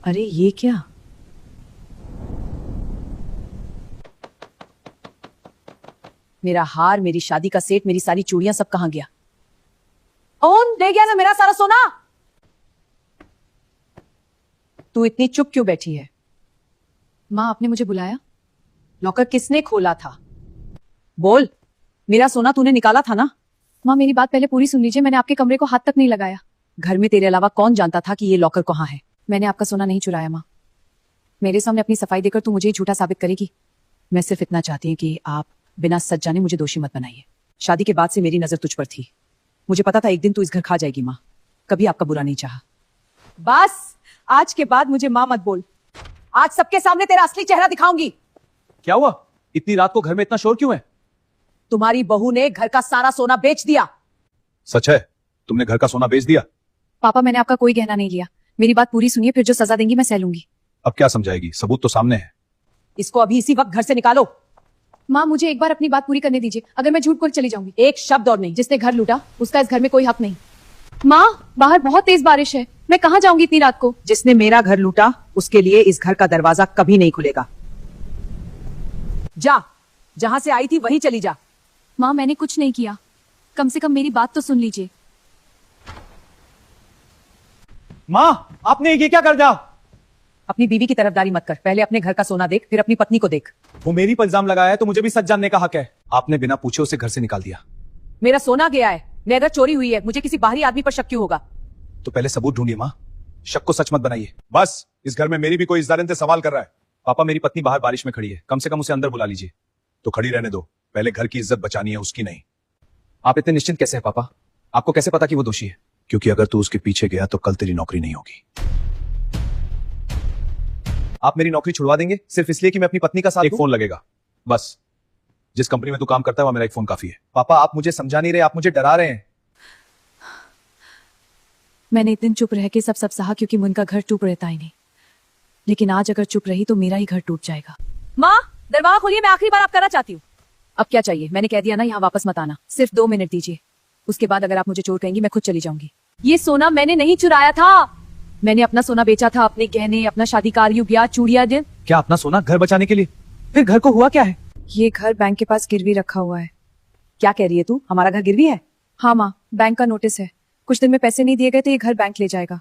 अरे ये क्या? मेरा हार, मेरी शादी का सेट, मेरी सारी चूड़ियां, सब कहां गया? ओन ले गया ना मेरा सारा सोना। तू इतनी चुप क्यों बैठी है? माँ, आपने मुझे बुलाया? लॉकर किसने खोला था? बोल, मेरा सोना तूने निकाला था ना? माँ, मेरी बात पहले पूरी सुन लीजिए। मैंने आपके कमरे को हाथ तक नहीं लगाया। घर में तेरे अलावा कौन जानता था कि ये लॉकर कहाँ है? मैंने आपका सोना नहीं चुराया माँ। मेरे सामने अपनी सफाई देकर तू मुझे ही झूठा साबित करेगी? मैं सिर्फ इतना चाहती हूँ कि आप बिना सच जाने मुझे दोषी मत बनाइए। शादी के बाद से मेरी नजर तुझ पर थी। मुझे पता था एक दिन तू इस घर खा जाएगी माँ। कभी आपका बुरा नहीं चाहा। बस आज के बाद मुझे माँ मत बोल। आज सबके सामने तेरा असली चेहरा दिखाऊंगी। क्या हुआ? इतनी रात को घर में इतना शोर क्यों है? तुम्हारी बहू ने घर का सारा सोना बेच दिया। सच है? तुमने घर का सोना बेच दिया? पापा, मैंने आपका कोई गहना नहीं लिया। मेरी बात पूरी सुनिए, फिर जो सजा देंगी मैं सह लूंगी। अब क्या समझाएगी? सबूत तो सामने है। इसको अभी इसी वक्त घर से निकालो। माँ, मुझे एक बार अपनी बात पूरी करने दीजिए। अगर मैं झूठ बोल चली जाऊंगी। एक शब्द और नहीं। जिसने घर लूटा उसका इस घर में कोई हक नहीं। माँ, बाहर बहुत तेज बारिश है। मैं कहाँ जाऊंगी इतनी रात को? जिसने मेरा घर लूटा उसके लिए इस घर का दरवाजा कभी नहीं खुलेगा। जा, जहां से आई थी वहीं चली जा। माँ, मैंने कुछ नहीं किया। कम से कम मेरी बात तो सुन लीजिए। माँ, आपने ये क्या कर दिया? अपनी बीवी की तरफदारी मत कर। पहले अपने घर का सोना देख, फिर अपनी पत्नी को देख। वो मेरी पर इल्जाम लगाया है तो मुझे भी सच जानने का हक है। आपने बिना पूछे उसे घर से निकाल दिया। मेरा सोना गया है, नैदर चोरी हुई है। मुझे किसी बाहरी आदमी पर शक क्यों होगा? तो पहले सबूत ढूंढिए माँ। शक को सच मत बनाइए। बस इस घर में मेरी भी कोई इज्जत से सवाल कर रहा है। पापा, मेरी पत्नी बाहर बारिश में खड़ी है। कम से कम उसे अंदर बुला लीजिए। तो खड़ी रहने दो। पहले घर की इज्जत बचानी है, उसकी नहीं। आप इतने निश्चिंत कैसे हैं पापा? आपको कैसे पता कि वो दोषी है? क्योंकि अगर तू उसके पीछे गया तो कल तेरी नौकरी नहीं होगी। आप मेरी नौकरी छुड़वा देंगे सिर्फ इसलिए कि मैं अपनी पत्नी का साथ? एक फोन लगेगा बस। जिस कंपनी में तू काम करता है वहां मेरा एक फोन काफी है। पापा, आप मुझे समझा नहीं रहे, आप मुझे डरा रहे हैं। मैंने इतने दिन चुप रह के सब सहा क्योंकि उनका घर टूट रहता ही नहीं। लेकिन आज अगर चुप रही तो मेरा ही घर टूट जाएगा। माँ, दरवाजा खोलिए। मैं आखिरी बार आप करना चाहती हूँ। अब क्या चाहिए? मैंने कह दिया ना, यहाँ वापस मत आना। सिर्फ 2 मिनट दीजिए। उसके बाद अगर आप मुझे चोर कहेंगी मैं खुद चली जाऊंगी। ये सोना मैंने नहीं चुराया था। मैंने अपना सोना बेचा था। अपने गहने, अपना शादी कार्य, ब्याह, चूड़ियां। क्या अपना सोना घर बचाने के लिए? फिर घर को हुआ क्या है? ये घर बैंक के पास गिरवी रखा हुआ है। क्या कह रही है तू? हमारा घर गिरवी है? हाँ माँ, बैंक का नोटिस है। कुछ दिन में पैसे नहीं दिए गए तो ये घर बैंक ले जाएगा।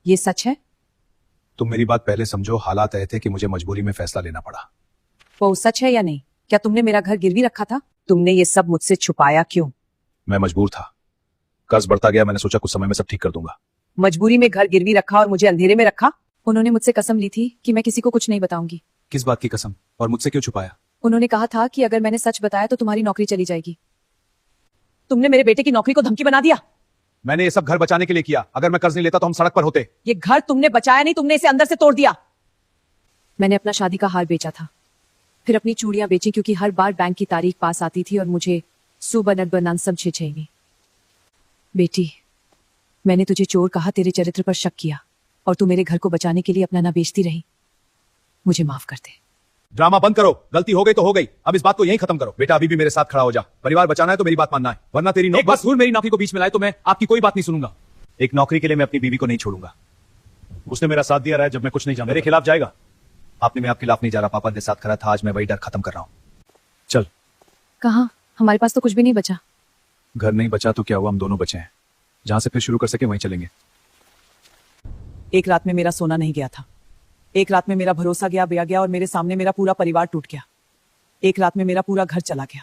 ये सच है? तुम मेरी बात पहले समझो। हालात ऐसे थे कि मुझे मजबूरी में फैसला लेना पड़ा। वो सच है या नहीं? क्या तुमने मेरा घर गिरवी रखा था? तुमने ये सब मुझसे छुपाया क्यों? मैं मजबूर था। कर्ज बढ़ता गया। मैंने सोचा कुछ समय में सब ठीक कर दूंगा। मजबूरी में घर गिरवी रखा और मुझे अंधेरे में रखा? उन्होंने मुझसे कसम ली थी कि मैं किसी को कुछ नहीं बताऊंगी। किस बात की कसम? और मुझसे क्यों छुपाया? उन्होंने कहा था कि अगर मैंने सच बताया तो तुम्हारी नौकरी चली जाएगी। तुमने मेरे बेटे की नौकरी को धमकी बना दिया। मैंने ये सब घर बचाने के लिए किया। अगर मैं कर्ज नहीं लेता तो हम सड़क पर होते। ये घर तुमने बचाया नहीं, तुमने इसे अंदर से तोड़ दिया। मैंने अपना शादी का हार बेचा था, फिर अपनी चूड़ियां बेची क्योंकि हर बार बैंक की तारीख पास आती थी और मुझे सुबह बनान समझे चाहिए। बेटी, मैंने तुझे चोर कहा, तेरे चरित्र पर शक किया और तू मेरे घर को बचाने के लिए अपना ना बेचती रही। मुझे माफ कर दे। ड्रामा बंद करो। गलती हो गई तो हो गई। अब इस बात को यहीं खत्म करो। बेटा, अभी भी मेरे साथ खड़ा हो जा। परिवार बचाना है तो मेरी बात मानना है, वरना तेरी एक बार मेरी नौकरी को बीच में लाए तो मैं आपकी कोई बात नहीं सुनूंगा। एक नौकरी के लिए मैं अपनी बीवी को नहीं छोड़ूंगा। उसने मेरा साथ दिया रहा है जब मैं कुछ नहीं जानता। मेरे खिलाफ जाएगा? आपने मैं आपके खिलाफ नहीं जा रहा। पापा ने साथ खड़ा था, आज मैं वही डर खत्म कर रहा हूँ। चल। कहाँ? हमारे पास तो कुछ भी नहीं बचा। घर नहीं बचा तो क्या हुआ, हम दोनों बचे हैं। जहां से फिर शुरू कर सके वहीं चलेंगे। एक रात में मेरा सोना नहीं गया था। एक रात में मेरा भरोसा गया, ब्याह गया और मेरे सामने मेरा पूरा परिवार टूट गया। एक रात में मेरा पूरा घर चला गया।